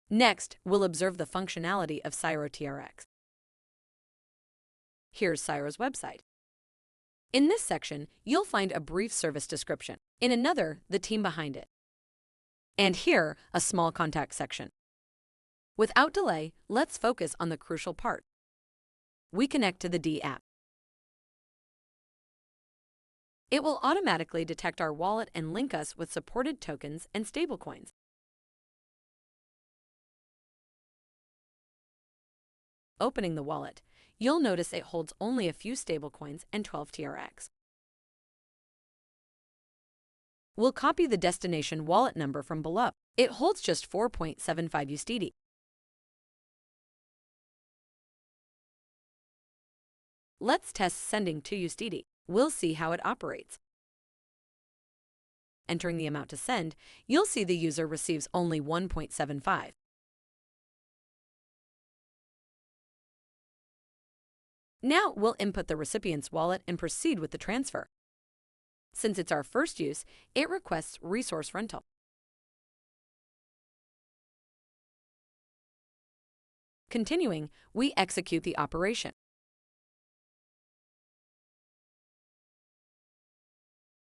Next, we'll observe the functionality of CiroTrx. Here's Ciro's website. In this section, you'll find a brief service description. In another, the team behind it. And here, a small contact section. Without delay, let's focus on the crucial part. We connect to the D app. It will automatically detect our wallet and link us with supported tokens and stablecoins. Opening the wallet, you'll notice it holds only a few stablecoins and 12 TRX. We'll copy the destination wallet number from below. It holds just 4.75 USDT. Let's test sending 2 USDT. We'll see how it operates. Entering the amount to send, you'll see the user receives only 1.75. Now we'll input the recipient's wallet and proceed with the transfer. Since it's our first use, it requests resource rental. Continuing, we execute the operation.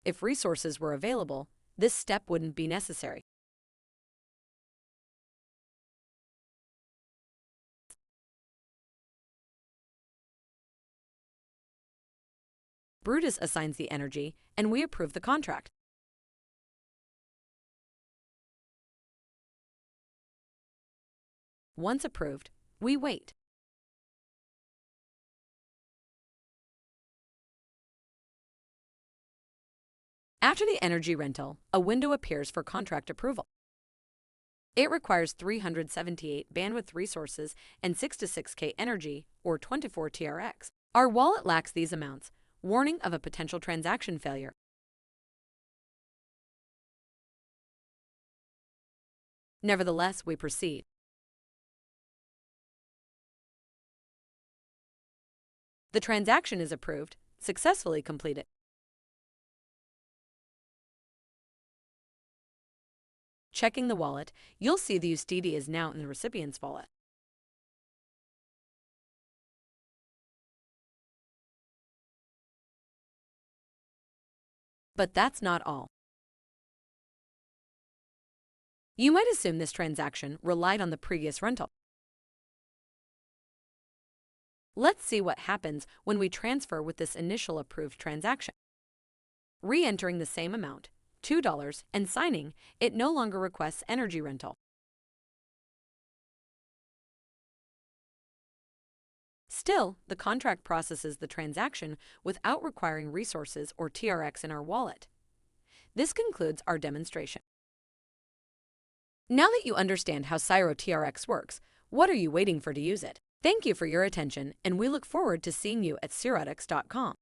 If resources were available, this step wouldn't be necessary. Brutus assigns the energy, and we approve the contract. Once approved, we wait. After the energy rental, a window appears for contract approval. It requires 378 bandwidth resources and 6-6K energy, or 24 TRX. Our wallet lacks these amounts, warning of a potential transaction failure. Nevertheless, we proceed. The transaction is approved, successfully completed. Checking the wallet, you'll see the USDT is now in the recipient's wallet. But that's not all. You might assume this transaction relied on the previous rental. Let's see what happens when we transfer with this initial approved transaction. Re-entering the same amount, $2, and signing, it no longer requests energy rental. Still, the contract processes the transaction without requiring resources or TRX in our wallet. This concludes our demonstration. Now that you understand how CiroTrx works, what are you waiting for to use it? Thank you for your attention, and we look forward to seeing you at CiroTrx.com.